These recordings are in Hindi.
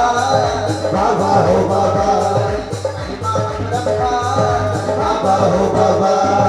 बाबा हो बाबा, बाबा हो बाबा।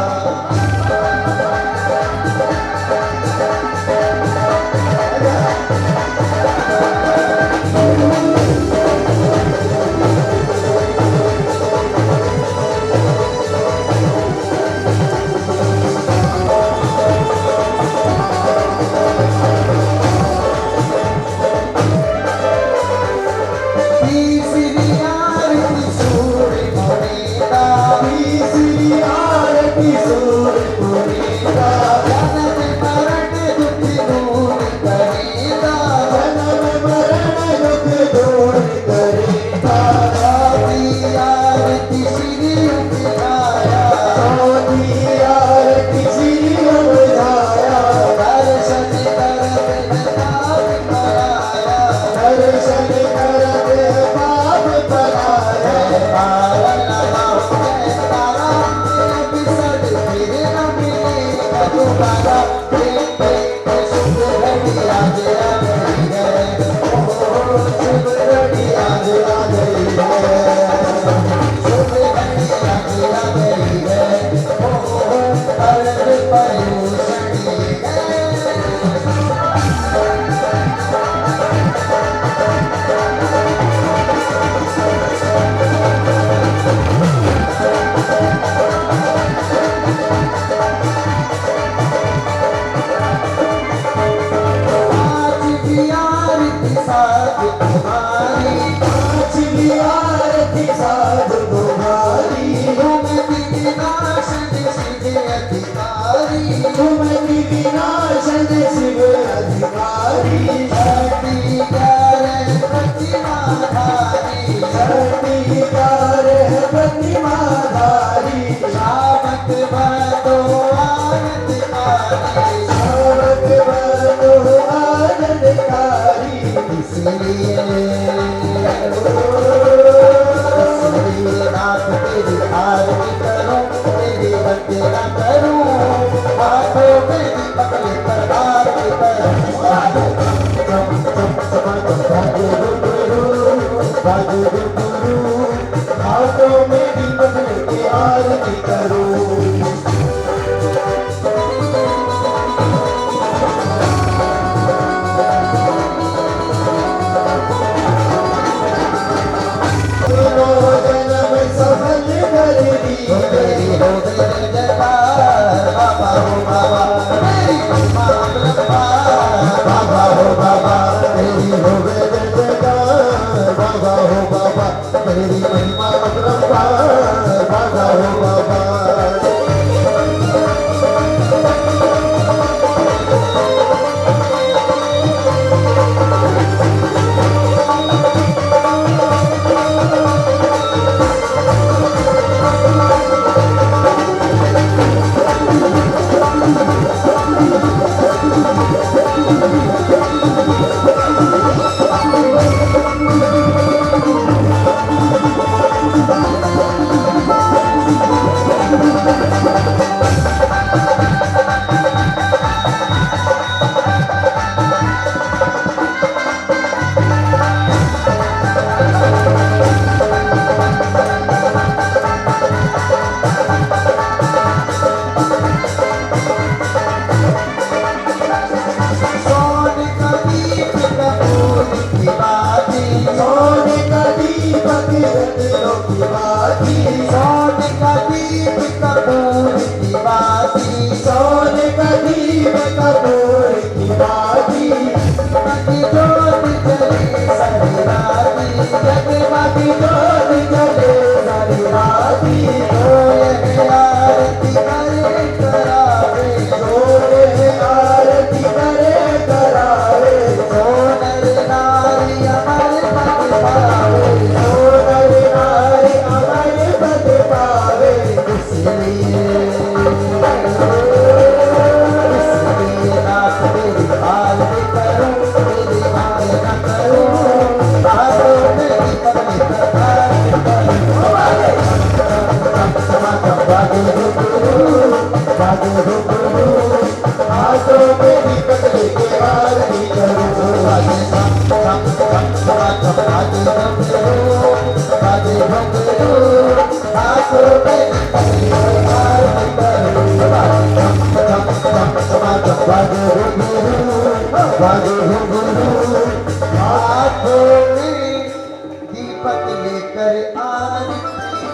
दीपक लेकर आरती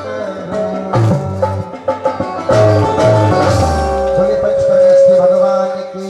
करो। बोले पंचपरमेश्वर भगवान की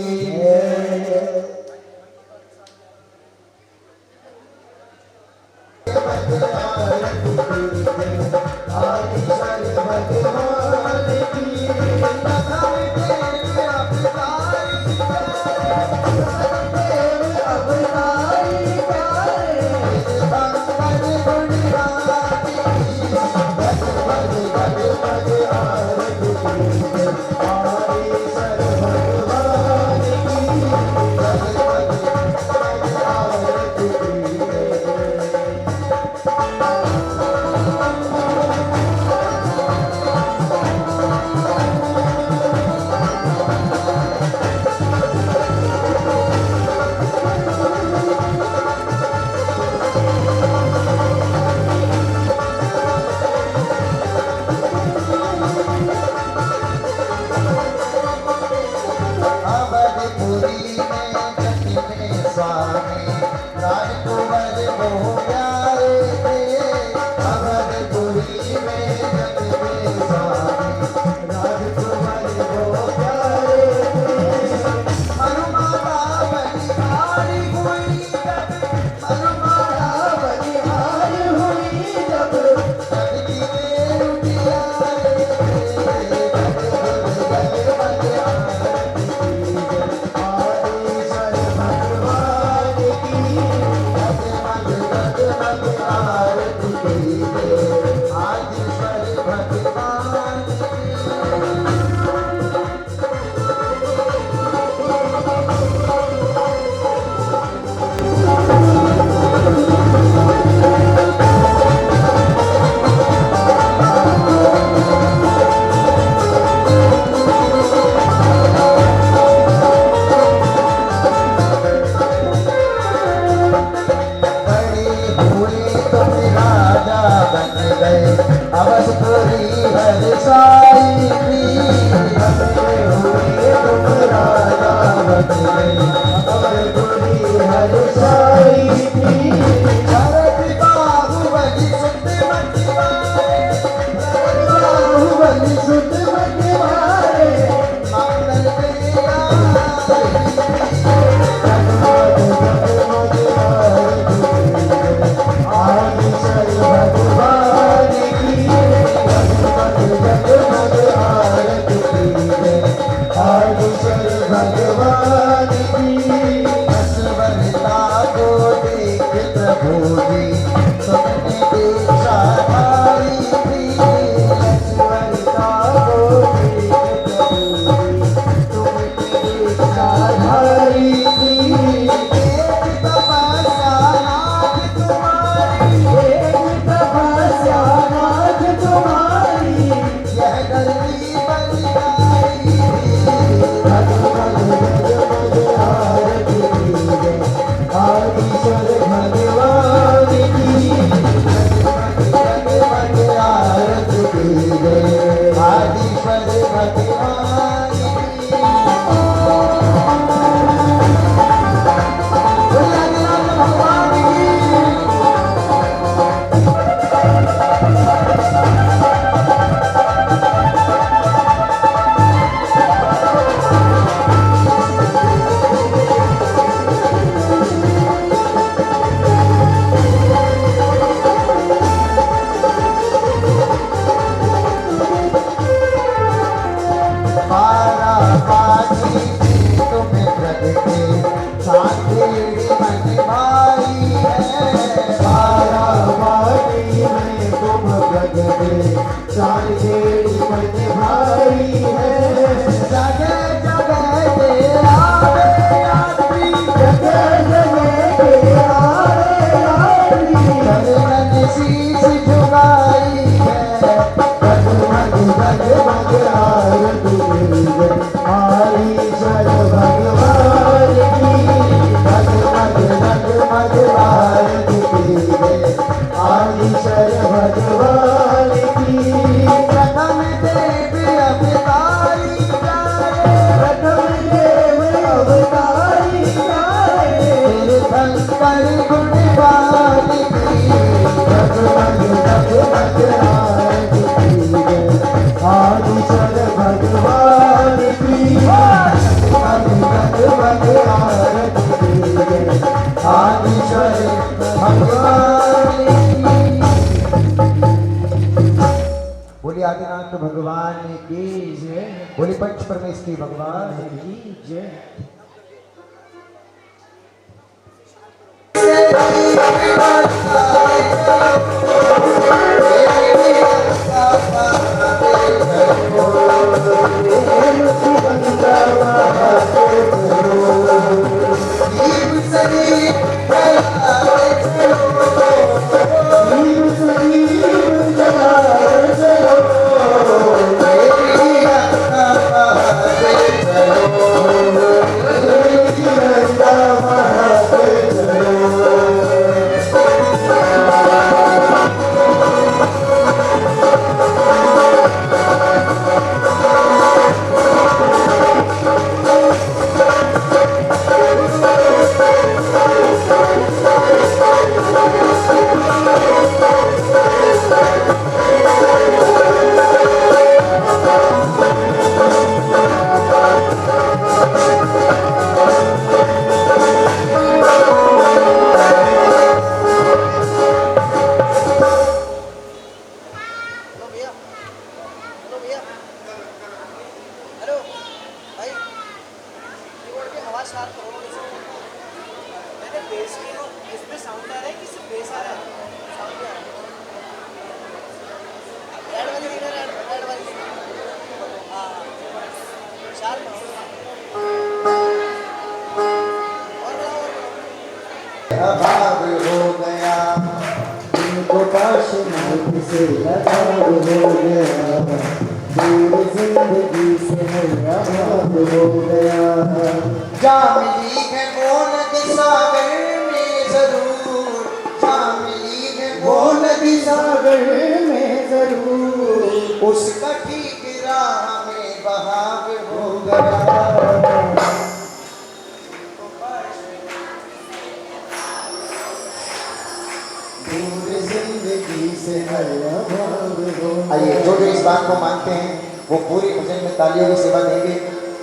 भगवान की शीतकांत भगवान की जय। बोली पंच परमेश्वरी भगवान की जय। अभाव हो गया इनको पास मार्ग से लगाव हो गया दूर जिंदगी से अभाव हो गया जा मिली है वो नदी सागर में जरूर जा मिली है वो नदी सागर में जरूर उसका ठीक राह में बहाव हो गया आइए जो इस बात को मानते हैं वो पूरी भजन में तालियों की सेवा देंगे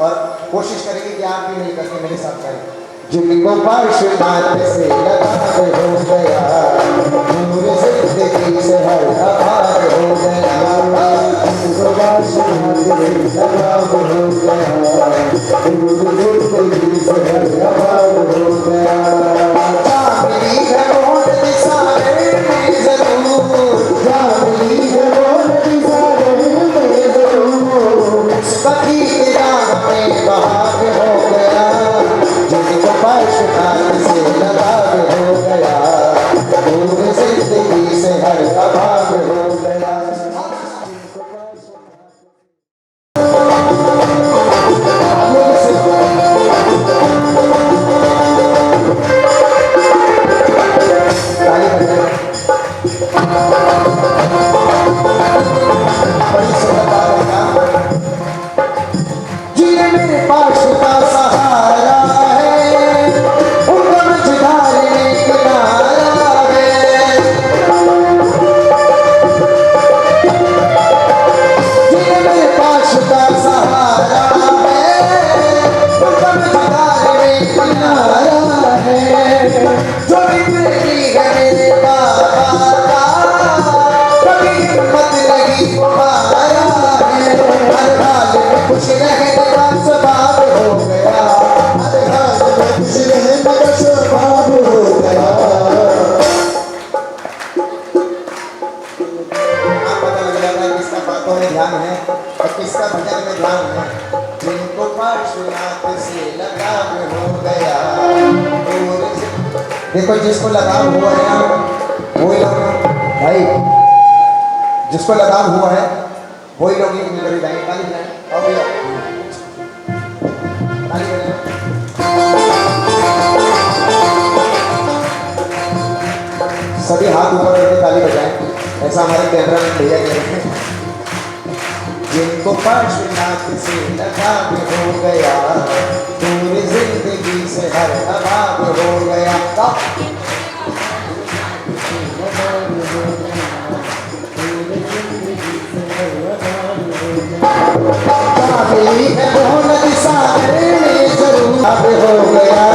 और कोशिश करेंगे कि आप भी नहीं करके मेरे साथ गाएं। जिनको पार्श्वनाथ से लगाव हो गया पूरी जिंदगी से हर अभाव हो गया जिनको पार्श्वनाथ से लगाव हो गया पूरी जिंदगी से हर अभाव हो गया चांदनी है मोर दिसारे में जरूर चांदनी है मोर दिसारे में जरूर सखी राह में बहाव हो गया जिनको पार्श्वनाथ से लगाव हो गया पूरी जिंदगी से हर अभाव हो गया ध्यान है और किसका भजन में ध्यान है जिनको पार्श्वनाथ से लगाव हो गया देखो जिसको लगाव हुआ है ना वही लोग भाई जिसको लगाव हुआ है वही लोग एक मिलकर गाएंगे ताली बजाएं और भैया ताली बजाएं सभी हाथ ऊपर करके ताली बजाएं ऐसा हमारे कैमरा में भैया कह रहे हैं जिनको पार्श्वनाथ से लगाव हो गया पूरी जिंदगी से हर अभाव हो गया हो गया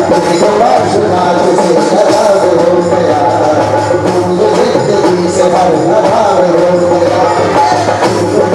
जिनको पार्श्वनाथ से लगाव हो गया पूरी जिंदगी से हर अभाव हो गया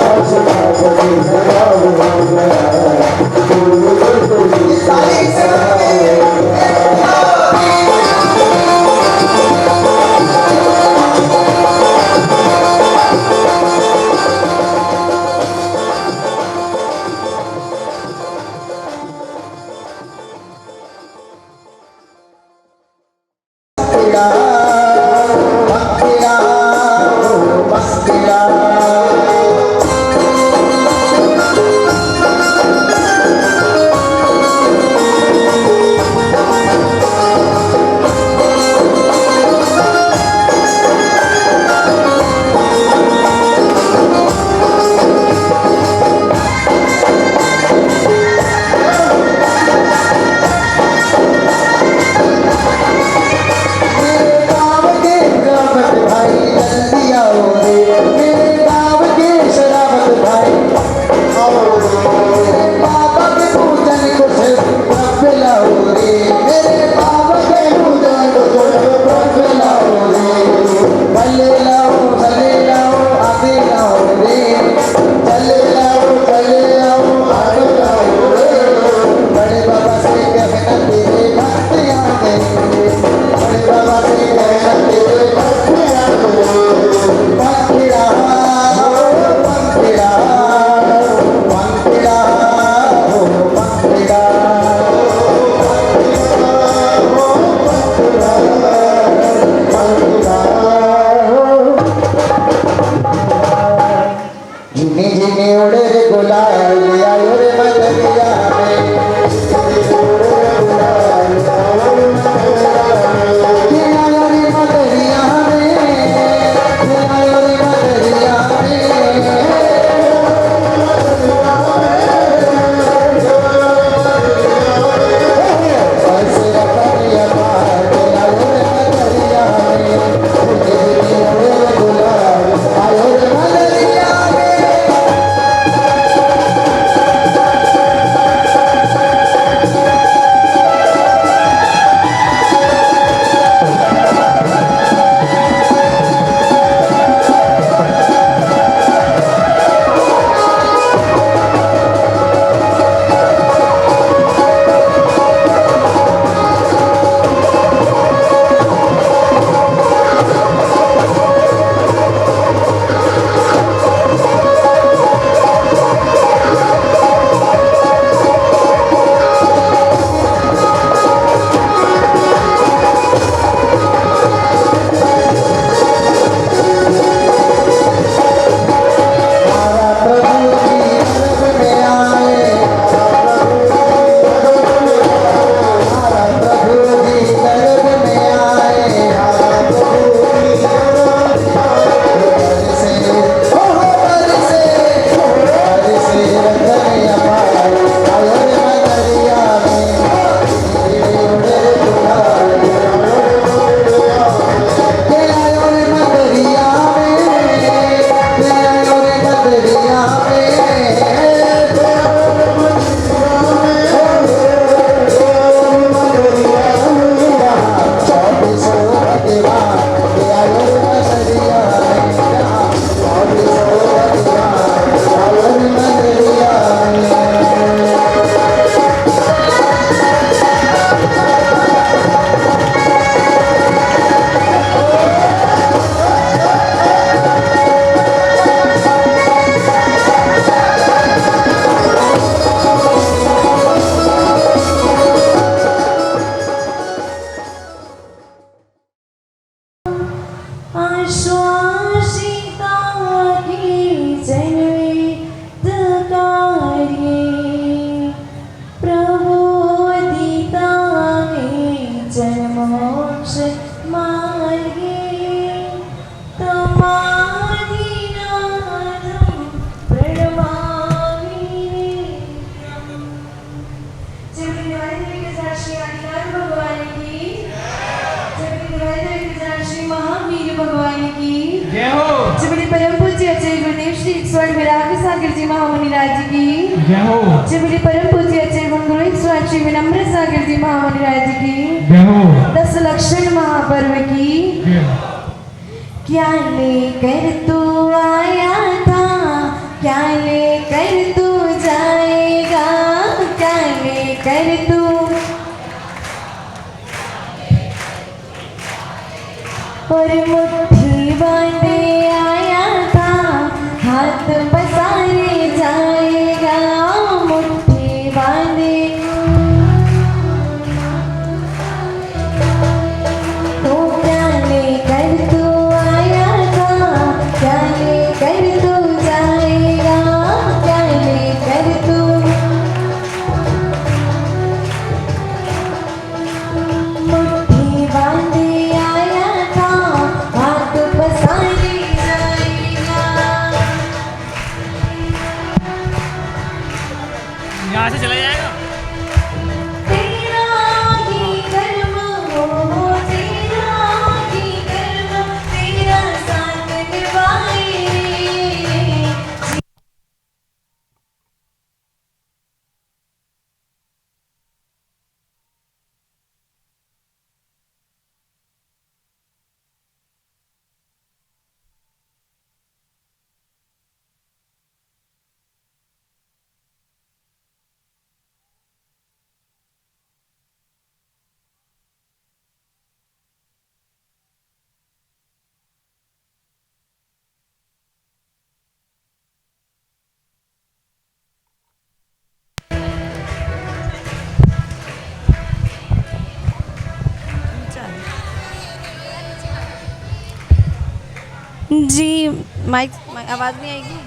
जी माइक आवाज़ नहीं आएगी।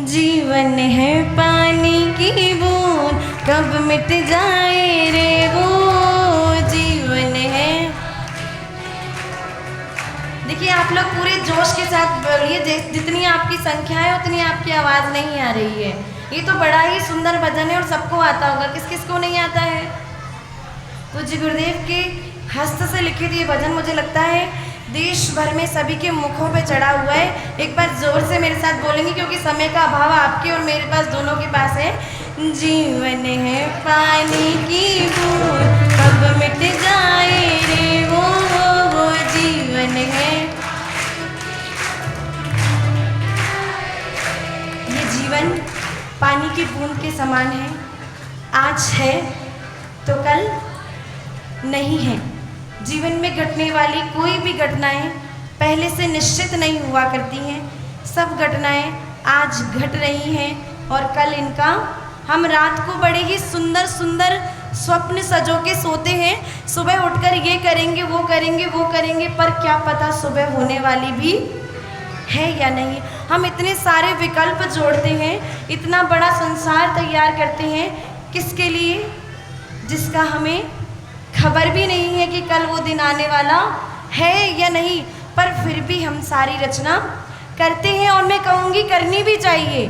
जीवन है पानी की बूंद कब मिट जाए रे वो जीवन है। देखिए आप लोग पूरे जोश के साथ बोलिए, जितनी आपकी संख्या है उतनी आपकी आवाज़ नहीं आ रही है। ये तो बड़ा ही सुंदर भजन है और सबको आता होगा, किस किस को नहीं आता है। पूज्य गुरुदेव के हस्त से लिखित ये भजन मुझे लगता है देश भर में सभी के मुखों पे चढ़ा हुआ है। एक बार जोर से मेरे साथ बोलेंगे क्योंकि समय का अभाव आपके और मेरे पास दोनों के पास है। जीवन है पानी की बूंद कब मिट जाए रे वो जीवन है। ये जीवन पानी की बूंद के समान है, आज है तो कल नहीं है। जीवन में घटने वाली कोई भी घटनाएं पहले से निश्चित नहीं हुआ करती हैं। सब घटनाएं आज घट रही हैं और कल इनका हम रात को बड़े ही सुंदर सुंदर स्वप्न सजो के सोते हैं। सुबह उठकर ये करेंगे वो करेंगे वो करेंगे, पर क्या पता सुबह होने वाली भी है या नहीं। हम इतने सारे विकल्प जोड़ते हैं, इतना बड़ा संसार तैयार करते हैं, किसके लिए, जिसका हमें खबर भी नहीं है कि कल वो दिन आने वाला है या नहीं। पर फिर भी हम सारी रचना करते हैं और मैं कहूँगी करनी भी चाहिए,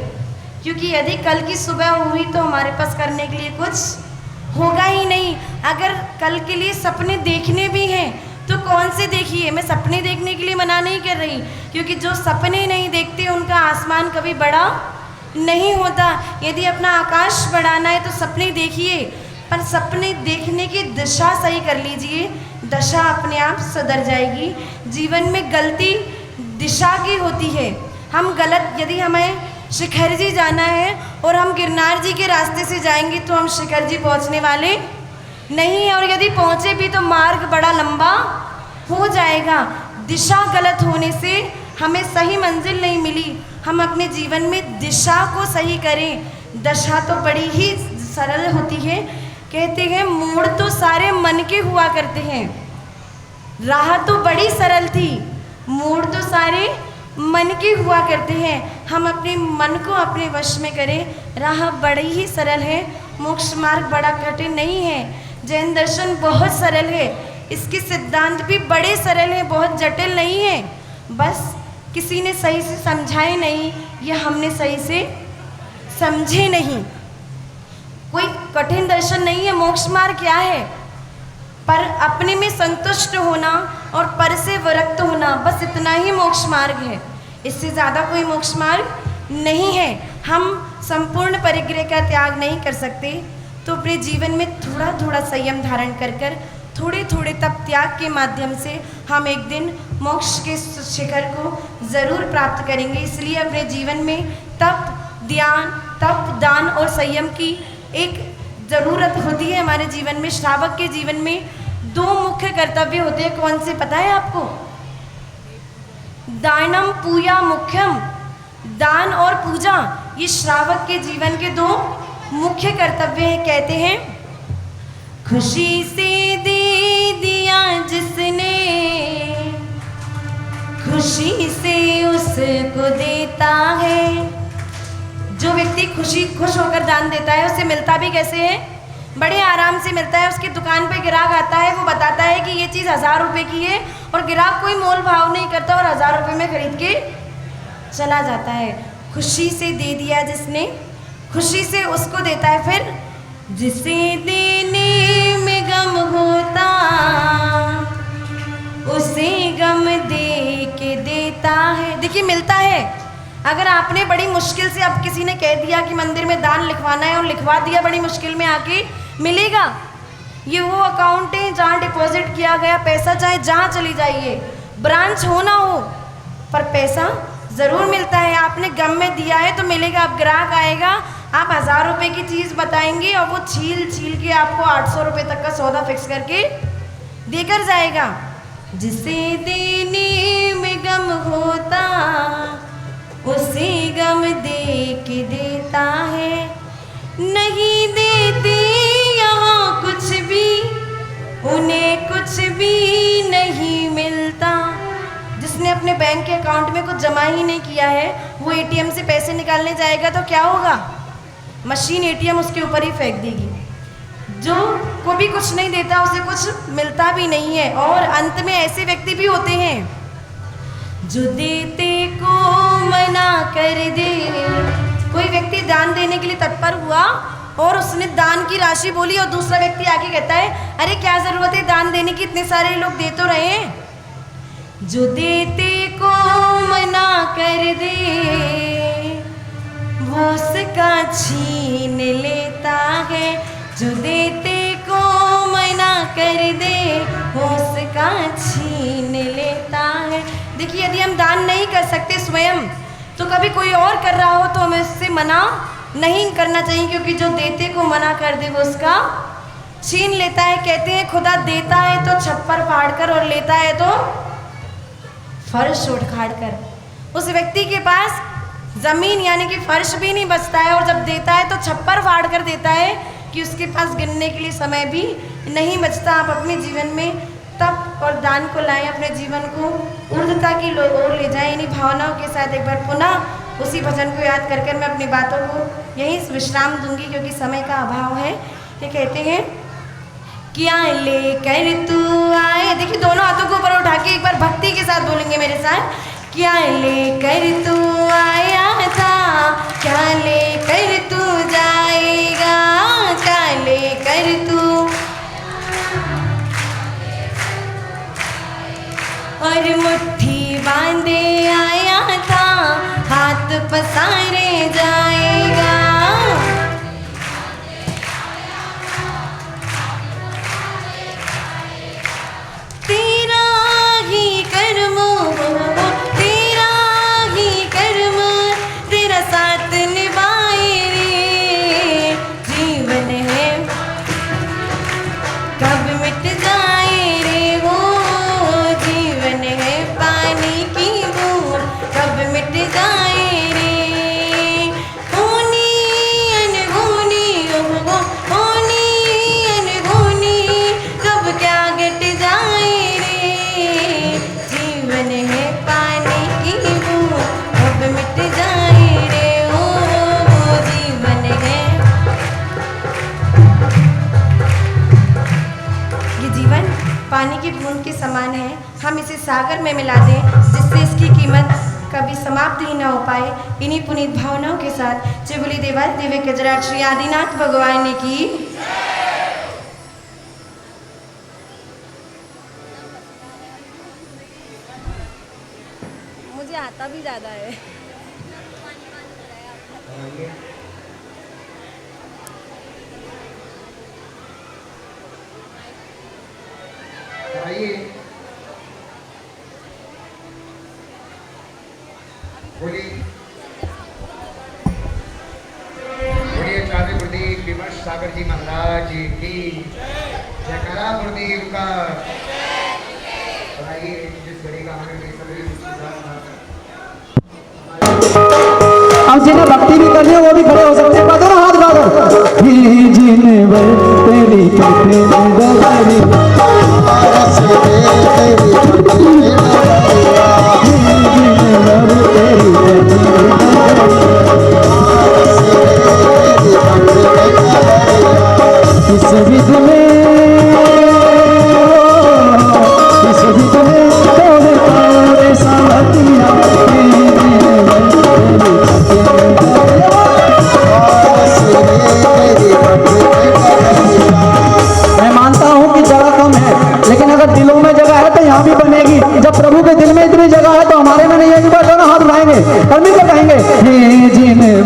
क्योंकि यदि कल की सुबह हुई तो हमारे पास करने के लिए कुछ होगा ही नहीं। अगर कल के लिए सपने देखने भी हैं तो कौन से देखिए। मैं सपने देखने के लिए मना नहीं कर रही, क्योंकि जो सपने नहीं देखते उनका आसमान कभी बड़ा नहीं होता। यदि अपना आकाश बढ़ाना है तो सपने देखिए, पर सपने देखने की दिशा सही कर लीजिए, दशा अपने आप सुधर जाएगी। जीवन में गलती दिशा की होती है। हम गलत, यदि हमें शिखर जी जाना है और हम गिरनार जी के रास्ते से जाएंगे तो हम शिखर जी पहुंचने वाले नहीं हैं, और यदि पहुंचे भी तो मार्ग बड़ा लंबा हो जाएगा। दिशा गलत होने से हमें सही मंजिल नहीं मिली। हम अपने जीवन में दिशा को सही करें। दशा तो बड़ी ही सरल होती है। कहते हैं मोड़ तो सारे मन के हुआ करते हैं, राह तो बड़ी सरल थी, मोड़ तो सारे मन के हुआ करते हैं। हम अपने मन को अपने वश में करें। राह बड़ी ही सरल है, मोक्ष मार्ग बड़ा कठिन नहीं है। जैन दर्शन बहुत सरल है, इसके सिद्धांत भी बड़े सरल हैं, बहुत जटिल नहीं है। बस किसी ने सही से समझाए नहीं या हमने सही से समझे नहीं। कोई कठिन दर्शन नहीं है। मोक्ष मार्ग क्या है? पर अपने में संतुष्ट होना और पर से विरक्त होना, बस इतना ही मोक्ष मार्ग है। इससे ज़्यादा कोई मोक्ष मार्ग नहीं है। हम संपूर्ण परिग्रह का त्याग नहीं कर सकते, तो अपने जीवन में थोड़ा थोड़ा संयम धारण कर कर थोड़े थोड़े तप त्याग के माध्यम से हम एक दिन मोक्ष के शिखर को ज़रूर प्राप्त करेंगे। इसलिए अपने जीवन में तप दान और संयम की एक ज़रूरत होती है हमारे जीवन में। श्रावक के जीवन में दो मुख्य कर्तव्य होते हैं। कौन से पता है आपको? दानम पूजा मुख्यम, दान और पूजा, ये श्रावक के जीवन के दो मुख्य कर्तव्य हैं। कहते हैं खुशी से दे दिया जिसने, खुशी से उसको देता है। जो व्यक्ति खुश होकर दान देता है उससे मिलता भी कैसे है? बड़े आराम से मिलता है। उसकी दुकान पे ग्राहक आता है, वो बताता है कि ये चीज़ 1000 रुपये की है, और ग्राहक कोई मोल भाव नहीं करता और 1000 रुपये में खरीद के चला जाता है। खुशी से दे दिया जिसने, खुशी से उसको देता है। फिर जिसे देने में गम होता उसे गम दे के देता है। देखिए मिलता है। अगर आपने बड़ी मुश्किल से, अब किसी ने कह दिया कि मंदिर में दान लिखवाना है और लिखवा दिया बड़ी मुश्किल में, आके मिलेगा? ये वो अकाउंट है जहाँ डिपॉजिट किया गया पैसा, चाहे जहाँ चली जाइए, ब्रांच हो ना हो, पर पैसा ज़रूर मिलता है। आपने गम में दिया है तो मिलेगा। अब ग्राहक आएगा, आप 1000 रुपये की चीज़ बताएंगे और वो छील के आपको 800 रुपये तक का सौदा फिक्स करके देकर जाएगा। जिसे देने में गम होता उसे गम दे के देता है। नहीं देते यहाँ कुछ भी, उन्हें कुछ भी नहीं मिलता। अपने बैंक के अकाउंट में कुछ जमा ही नहीं किया है, वो एटीएम से पैसे निकालने जाएगा तो क्या होगा? मशीन एटीएम उसके ऊपर ही फेंक देगी। जो को भी कुछ नहीं देता उसे कुछ मिलता भी नहीं है। और अंत में ऐसे व्यक्ति भी होते हैं जो देते को मना कर दे। कोई व्यक्ति दान देने के लिए तत्पर हुआ और उसने दान की राशि बोली और दूसरा व्यक्ति आके कहता है, अरे क्या ज़रूरत है दान देने की, इतने सारे लोग दे तो रहे हैं। जो देते को मना कर दे वो उसका छीन लेता है। जो देते को मना कर दे वो उसका छीन लेता है। देखिए, यदि हम दान नहीं कर सकते स्वयं, तो कभी कोई और कर रहा हो तो हमें उससे मना नहीं करना चाहिए, क्योंकि जो देते को मना कर दे वो उसका छीन लेता है। कहते हैं खुदा देता है तो छप्पर फाड़ कर और लेता है तो फर्श उखाड़ कर। उस व्यक्ति के पास ज़मीन यानी कि फर्श भी नहीं बचता है, और जब देता है तो छप्पर फाड़ कर देता है कि उसके पास गिनने के लिए समय भी नहीं बचता। आप अपने जीवन में तप और दान को लाएं, अपने जीवन को ऊर्ध्वता की ओर ले जाएं। इन्हीं भावनाओं के साथ एक बार पुनः उसी भजन को याद कर मैं अपनी बातों को यहीं विश्राम दूंगी, क्योंकि समय का अभाव है। ये कहते हैं, क्या लेकर तू आए। देखिए, दोनों हाथों को ऊपर उठा के एक बार भक्ति के साथ बोलेंगे मेरे साथ। क्या लेकर तू आया था, क्या लेकर तू जाएगा, क्या लेकर तू, और मुट्ठी बांधे आया था, हाथ पसारे जाएगा। तेरा ही कर्म हो, तेरा ही कर्म, तेरा साथ निभाए रे। जीवन है कब मिट जाए रे वो, जीवन है पानी की बूंद कब मिट जाए रे। होनी अनहोनी हो, होनी अनहोनी कब क्या घट जाए रे। जीवन है पानी की बूंद कब मिट जाए रे ओ, जीवन है। ये जीवन पानी की बूंद के समान है। हम इसे सागर में मिला दें जिससे इसकी कीमत कभी समाप्त ही ना हो पाए। इन्हीं पुनीत भावनाओं के साथ जय बोली देवाल दिव्य गजराज श्री आदिनाथ भगवान की। मुझे आता भी ज़्यादा है। आइए, बोलिए चाँदी गुरुदेव विमर्श सागर जी महाराज की जयकारा गुरुदेव का। आइए, जिस घड़ी का हमें सभी अब जिन्हें भक्ति भी करनी है वो भी खड़े हो सकते हैं। बदो हाथ बादो जिन्हें तेरी इस विध में तोरे तोरे सावतिया मैं मानता हूँ कि जगह कम है, लेकिन अगर दिलों में जगह है तो यहाँ भी बनेगी। जब प्रभु के दिल में इतनी जगह है तो हमारे में नहीं है। एक बार दोनों हाथ उठाएंगे और मिलकर कहेंगे, हे जिन्हें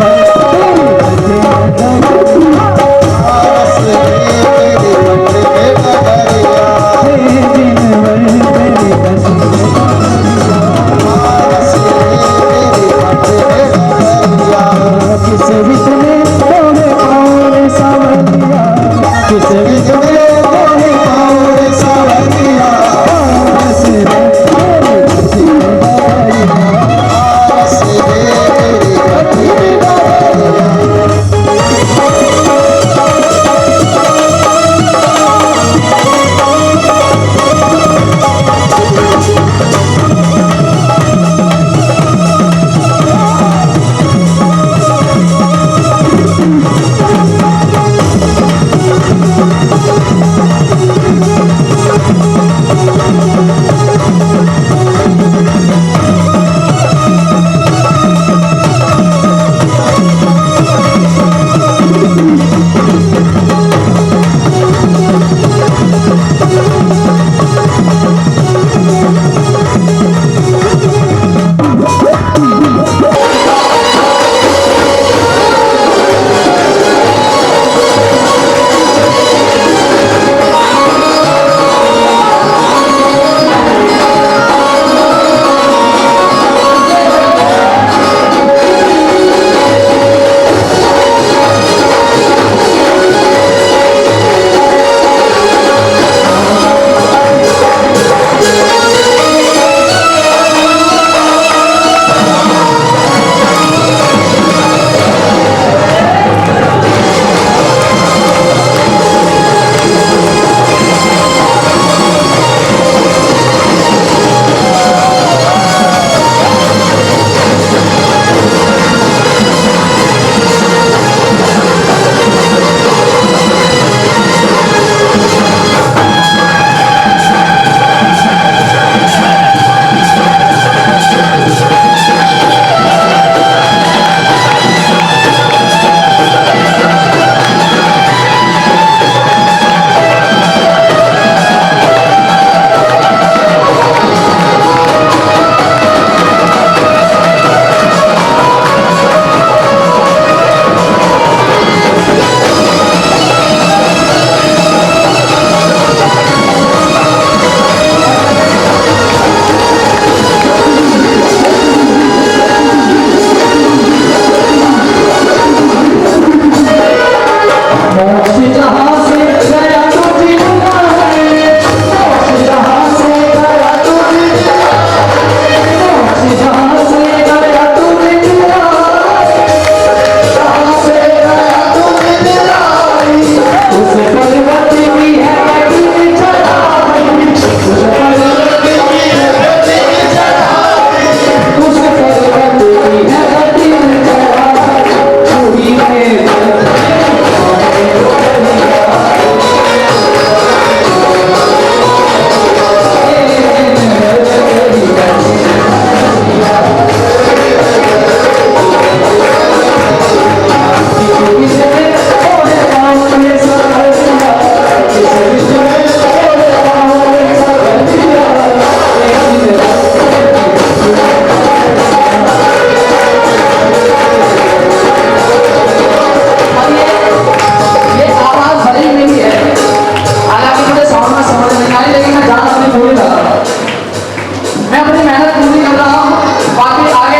मैं अपनी मेहनत पूरी कर रहा हूँ, बाकी आगे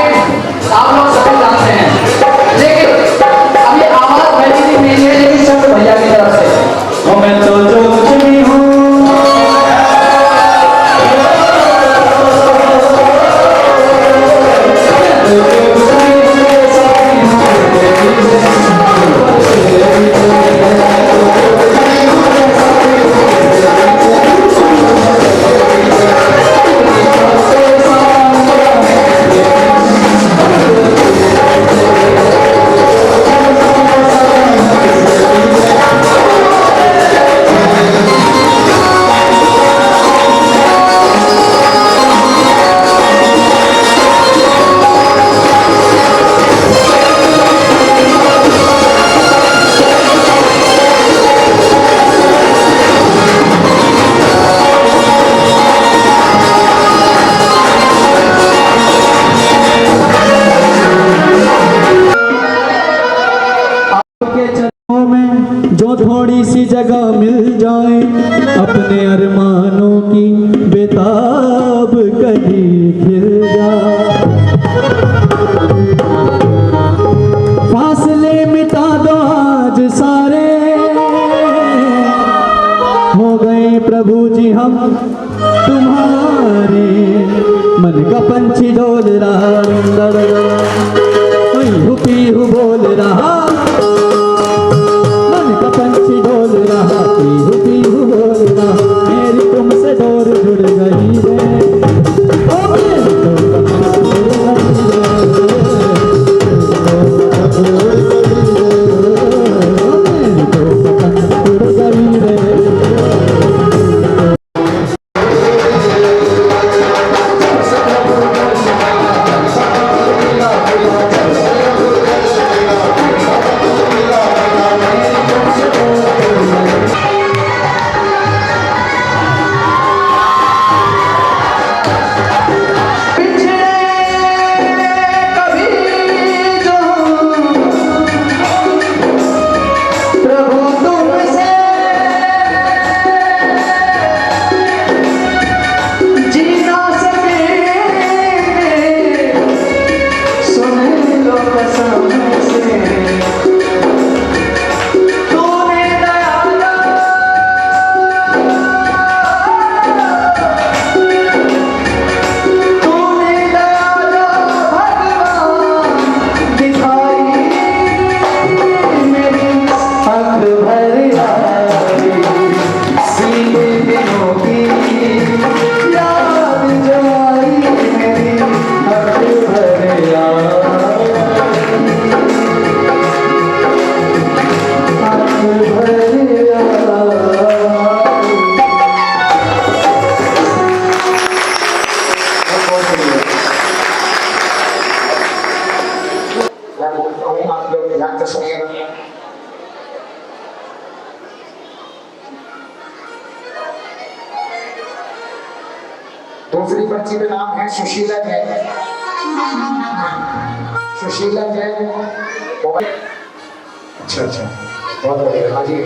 आप लोग सभी जानते हैं। लेकिन अभी आवाज मेरी नहीं है, लेकिन शब्द भैया की तरफ से वो मैं तो जो कुछ भी हूँ जो थोड़ी सी जगह मिल जाए अपने अरमानों की बेताब कली खिल जाए। फासले मिटा दो आज सारे, हो गए प्रभु जी हम तुम्हारे। मन का पंछी डोल रहा, पीहू बोल रहा, पंछी बोल रहा, पीहू पीहू बोल रहा, मेरी तुमसे डोर जुड़ गई रे। ओ मेरी तो पतंग जुड़ गई रे। दूसरी पर्ची पे नाम है सुशीला जैन। सुशीला जैन। अच्छा अच्छा, बहुत बढ़िया। हाँ जी,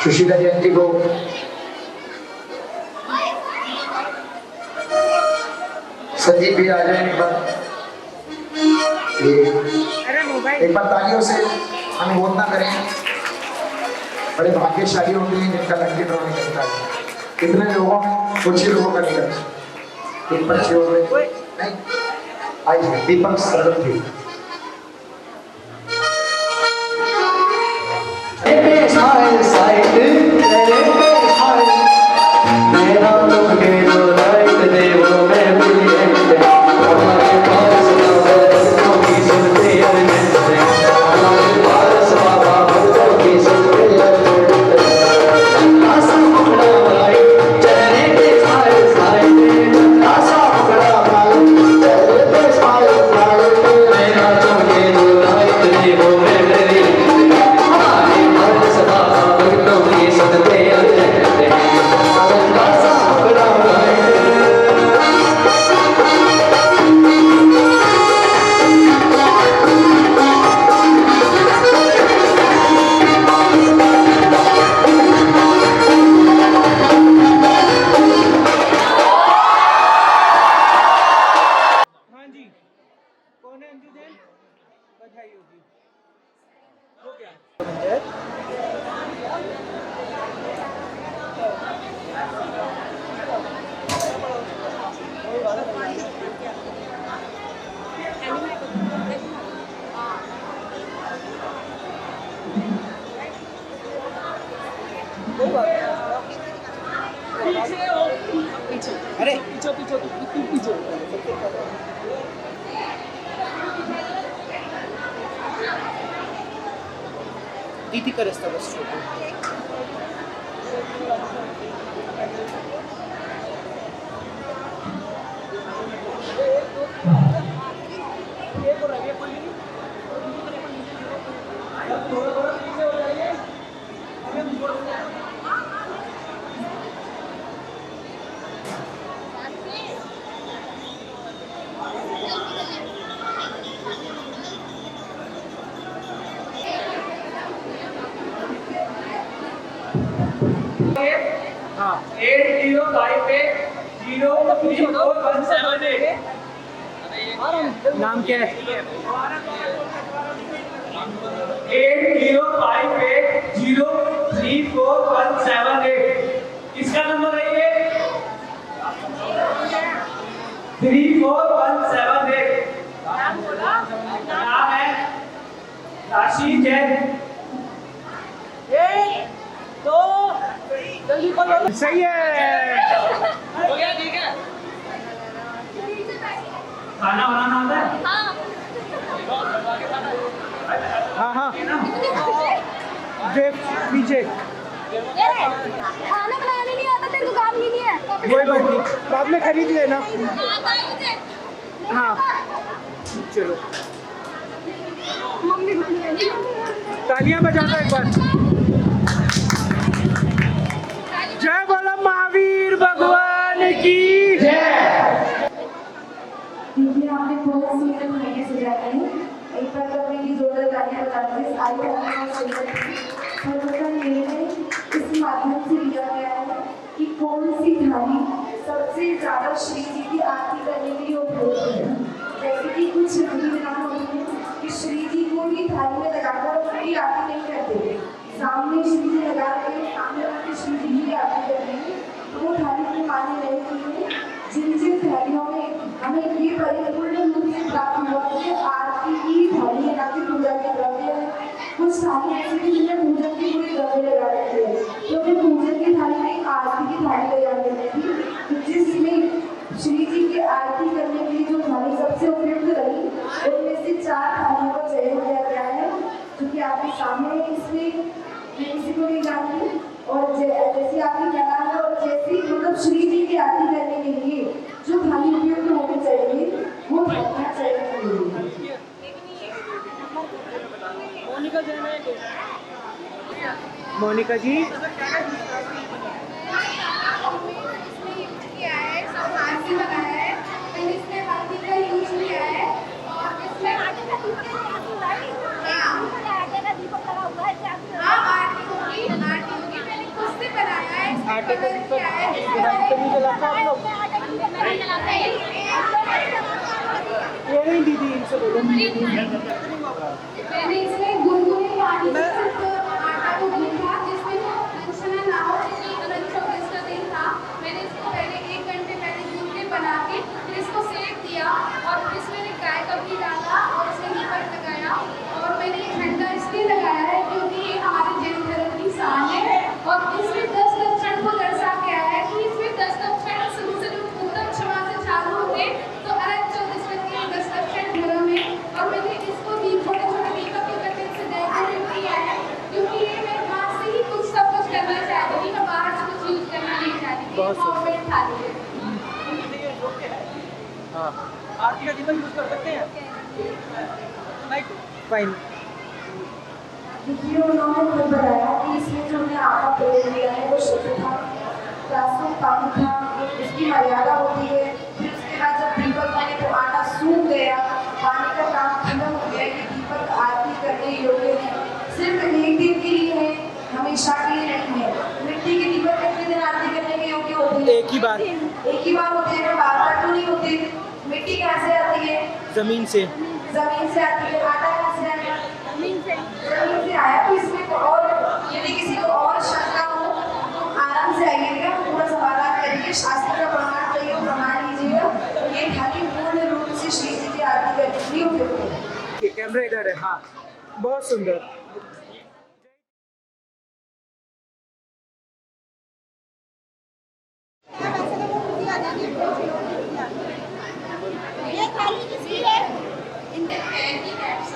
सुशीला जैन जी को संजीव भी आ जाए एक बार। एक बार तालियों से अनुमोदना करें। बड़े भाग्यशाली होते हैं जिनका लड़की ड्रॉ नहीं करता है। इतने लोगों में कुछ ही लोगों का निकल एक पर्ची हो गए नहीं। आइए दीपक सरस्वती। मेरी अरे दीदी का रास्ता बस हाँ 8058034178 नाम क्या है 8058034178 इसका नंबर है ये 34178 नाम है राशि जैन सही है खाना बनाना आता है हाँ हाँ देख पीछे खाना बनाने नहीं आता तेरे को काम ही नहीं है कोई बात नहीं बाद में खरीद लेना हाँ चलो मम्मी भूल गई तालियां बजाना एक बार जय बोलो महावीर भगवान की जय दीदी आपने बहुत सुंदर खाने सजाए हैं एक बार तो मेरी जोरदार तालियां बजा दीजिए आई खाने और सुंदर और उसका निर्णय इस माध्यम से लिया गया है कि कौन सी थाली सबसे ज्यादा श्री जी की आरती करने के लिए उपयोग है जैसे कि कुछ विधि विधान होते हैं कि श्री जी को भी थाली में लगाकर उनकी आरती नहीं करते सामने श्री जी लगा के सामने वाले श्री जी की आरती कर रहे हैं तो वो थाली की मान्य नहीं की है जिन जिन थालियों में हमें ये परिपूर्ण रूप से प्राप्त हुआ कि आरती की थाली है ना कि पूजा के द्रव्य है कुछ थाली ऐसी थी जिनमें पूजन की पूरी द्रव्य लगा रखी है तो हमें पूजन की थाली नहीं आरती की थाली तैयार करनी थी तो जिसमें श्री जी की आरती करने के लिए जो थाली सबसे उपयुक्त रही उनमें से 4 थालियों का चयन किया गया है जो कि आपके सामने है इसमें मैं किसी को नहीं जानती और जैसी आपकी कला है और जैसी मतलब श्री जी की आरती करने के लिए जो थाली उपयुक्त होनी चाहिए वो थालियां चयन करेंगे मोनिका जी किया है सब हाथ से लगाया है मैंने इसमें हल्दी का यूज किया है और इसमें आटे का दीपक लगा हुआ है हाँ आरती होगी मैंने खुद से बनाया है आटे का दीपक किया है तो नहीं जलाता आप लोग ये नहीं दीदी इनसे बोलो मैंने इसमें गुनगुने पानी से सिर्फ आटा को गूंथा जिसमें छना ना हो क्योंकि अगर 24 का दिन था मैंने इसको पहले 1 घंटे पहले गूंथ के बना के फिर इसको सेक दिया और इसमें मैंने गाय का घी डाला और इसमें दीपक लगाया और मैंने ये ठंडा इसलिए लगाया है क्योंकि ये हमारे जैन धर्म की शान है और इसमें 10 लक्षण को दर्शा के आया है कि इसमें 10 लक्षण शुरू से उत्तम क्षमा से चालू होंगे तो अलग 24 के 10 लक्षण धर्म है और मैंने इसको भी छोटे छोटे दीपक के कटिंग से डेकोरेट किया है क्योंकि ये मैं हाथ से ही कुछ सब कुछ करना चाहती थी मैं बाहर से कुछ यूज करना नहीं चाहती थी गवर्नमेंट थाली है हाँ आरती का दीपक यूज कर सकते हैं फाइन देखिए उन्होंने खुद बताया कि इसमें जो हमने आटा प्रयोग किया है वो शुद्ध था रास्ता पानी था इसकी मर्यादा होती है फिर उसके बाद जब दीपक बने तो आटा सूख गया पानी का काम खत्म हो गया कि दीपक आरती करने योग्य है सिर्फ एक दिन के लिए है हमेशा के लिए नहीं है मिट्टी के दीपक कितने दिन आरती करने के योग्य होते हैं एक ही बार होते हैं बार बार तो नहीं होते मिट्टी कहाँ से आती है जमीन से आती है आटा कहाँ से आया जमीन से आया तो इसमें और यदि किसी को और शंका हो तो आराम से आइएगा पूरा सवाल करिए शास्त्र का प्रमाण चाहिए प्रमाण लीजिएगा ये खाली पूर्ण रूप से श्री जी की आरती करने के लिए उपयुक्त है कैमरा इधर है हाँ बहुत सुंदर ये थाली किसकी है? इनके कैंडी कैप्स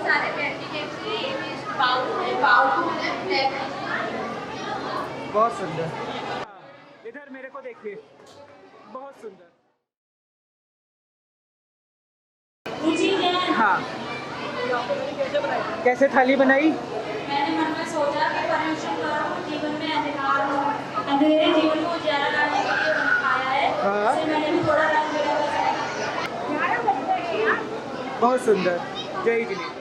सारे कैंडी कैप्स के ये भी बाउल है ब्लैक बहुत सुंदर। इधर मेरे को देखिए, बहुत सुंदर। हाँ, कैसे थाली बनाई? मैंने मन में सोचा कि पर्यूषण करो, जीवन में अंधकार हो, अंधेरे जीवन को उजाला लाने के लिए आया है। हाँ। इसलिए मैंने भी थोड़ा रंग बिरंगा सा बहुत सुंदर। जय जिनेन्द्र।